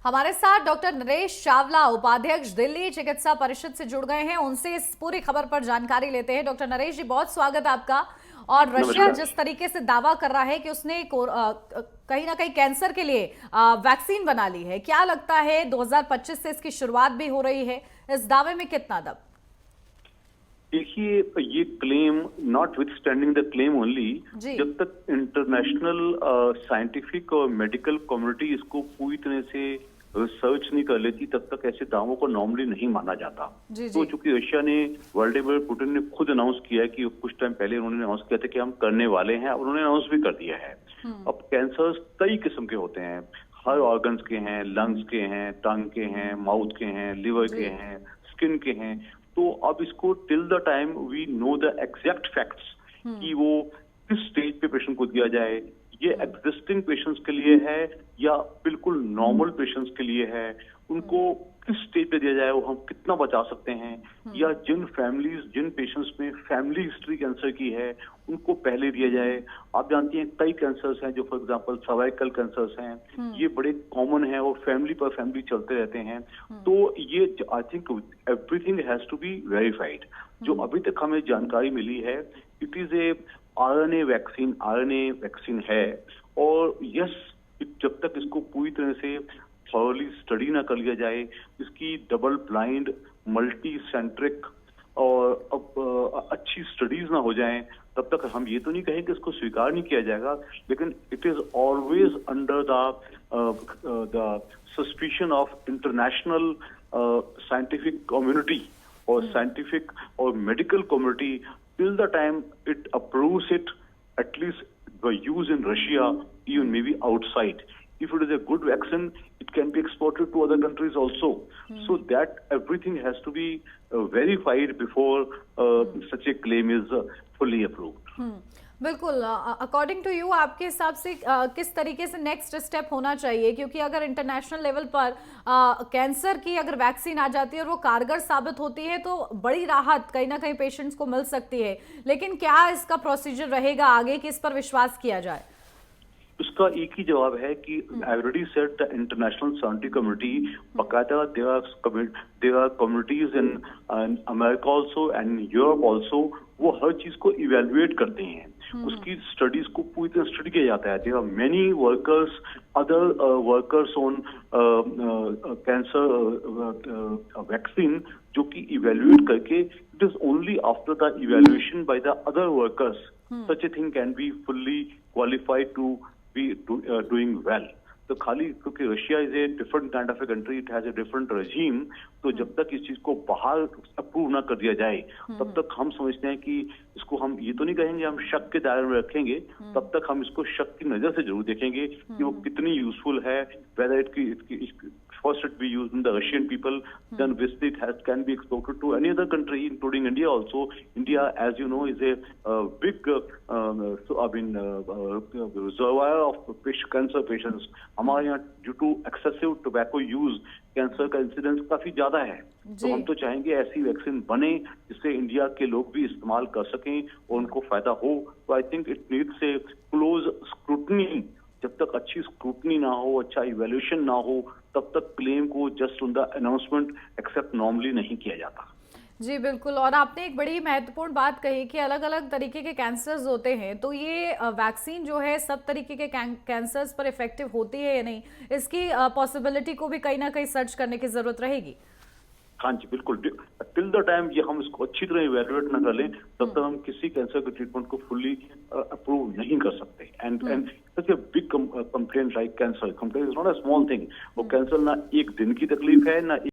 हमारे साथ डॉक्टर नरेश चावला, उपाध्यक्ष दिल्ली चिकित्सा परिषद से जुड़ गए हैं। उनसे इस पूरी खबर पर जानकारी लेते हैं। डॉक्टर नरेश जी, बहुत स्वागत है आपका। और रशिया जिस तरीके से दावा कर रहा है कि उसने कहीं ना कहीं कैंसर के लिए वैक्सीन बना ली है, क्या लगता है 2025 से इसकी शुरुआत भी हो रही है, इस दावे में कितना दम? देखिए, ये claim not with standing the claim only, जब तक इंटरनेशनल साइंटिफिक और मेडिकल कम्युनिटी इसको पूरी तरह से रिसर्च नहीं कर लेती, तब तक ऐसे दावों को नॉर्मली नहीं माना जाता। तो चूंकि रशिया ने, व्लादिमीर पुतिन ने खुद अनाउंस किया है कि कुछ टाइम पहले उन्होंने अनाउंस किया था कि हम करने वाले हैं, और उन्होंने अनाउंस भी कर दिया है। अब कैंसर्स कई किस्म के होते हैं, हर ऑर्गन्स के हैं, लंग्स के हैं, टंग के हैं, माउथ के हैं, लिवर के हैं, स्किन के हैं। तो अब इसको till the time we know the exact facts कि वो किस स्टेज पे पेशेंट को दिया जाए, ये एग्जिस्टिंग पेशेंट्स के लिए है या बिल्कुल नॉर्मल पेशेंट्स के लिए है, उनको किस स्टेज पे दिया जाए, वो हम कितना बचा सकते हैं, या जिन पेशेंट्स में फैमिली हिस्ट्री कैंसर की है उनको पहले दिया जाए। आप जानती हैं कई कैंसर्स हैं जो फॉर एग्जांपल सर्वाइकल कैंसर्स हैं, ये बड़े कॉमन हैं और फैमिली पर फैमिली चलते रहते हैं। तो ये I think everything has to be verified. जो अभी तक हमें जानकारी मिली है, it is a RNA vaccine है, और यस, जब तक इसको पूरी तरह से थॉरली स्टडी ना कर लिया जाए, इसकी डबल ब्लाइंड मल्टी सेंट्रिक और अच्छी स्टडीज ना हो जाएं, तब तक हम ये तो नहीं कहें कि इसको स्वीकार नहीं किया जाएगा। लेकिन it is always under the suspicion of international scientific community और साइंटिफिक और medical community till the time it approves it, at least the use in Russia, even maybe outside. If it is a good vaccine, it can be exported to other countries also. So that everything has to be verified before such a claim is fully approved. बिल्कुल। According to you, आपके हिसाब से किस तरीके से next step होना चाहिए? क्योंकि अगर इंटरनेशनल लेवल पर कैंसर की अगर वैक्सीन आ जाती है और वो कारगर साबित होती है तो बड़ी राहत कहीं ना कहीं पेशेंट्स को मिल सकती है, लेकिन क्या इसका प्रोसीजर रहेगा आगे, किस पर विश्वास किया जाए? उसका एक ही जवाब है कि I already said the international scientific community, बकायदा there are communities in America also and Europe also, वो हर चीज को इवेल्युएट करते हैं, उसकी स्टडीज को पूरी तरह स्टडी किया जाता है। There are many workers, other workers on cancer vaccine, जो कि इवेल्युएट करके, it is only after the evaluation by the other workers such a thing can be fully qualified to be doing well. तो खाली क्योंकि Russia is a different kind of a country, it has a different regime, तो जब तक इस चीज को बाहर अप्रूव ना कर दिया जाए, तब तक हम समझते हैं कि इसको हम ये तो नहीं कहेंगे हम शक के दायरे में रखेंगे, तब तक हम इसको शक की नजर से जरूर देखेंगे कि वो कितनी यूजफुल है। Whether it first it be used in the Russian people, then obviously it can be exported to any other country, including India also. India, as you know, is a big reservoir of cancer patients. हमारे यहाँ due to excessive tobacco use, cancer का incidence काफी ज्यादा है। तो हम तो चाहेंगे ऐसी वैक्सीन बने जिससे इंडिया के लोग भी इस्तेमाल कर सकें और उनको फायदा हो। तो I think it needs a close scrutiny. जब तक अच्छी स्क्रूटनी ना हो, अच्छा इवैल्यूएशन ना हो, तब तक क्लेम को just on the announcement accept normally नहीं किया जाता। जी बिल्कुल। और आपने एक बड़ी महत्वपूर्ण बात कही कि अलग अलग तरीके के कैंसर्स होते हैं, तो ये वैक्सीन जो है सब तरीके के कैंसर्स पर इफेक्टिव होती है या नहीं, इसकी पॉसिबिलिटी को भी कहीं ना कहीं सर्च करने की जरूरत रहेगी। हाँ जी, बिल्कुल। टिल द टाइम ये हम इसको अच्छी तरह इवैल्यूएट ना कर लें, तब तक हम किसी कैंसर के ट्रीटमेंट को फुल्ली अप्रूव नहीं कर सकते। And such a big complaint like cancer is not a small thing. वो कैंसर ना एक दिन की तकलीफ है, ना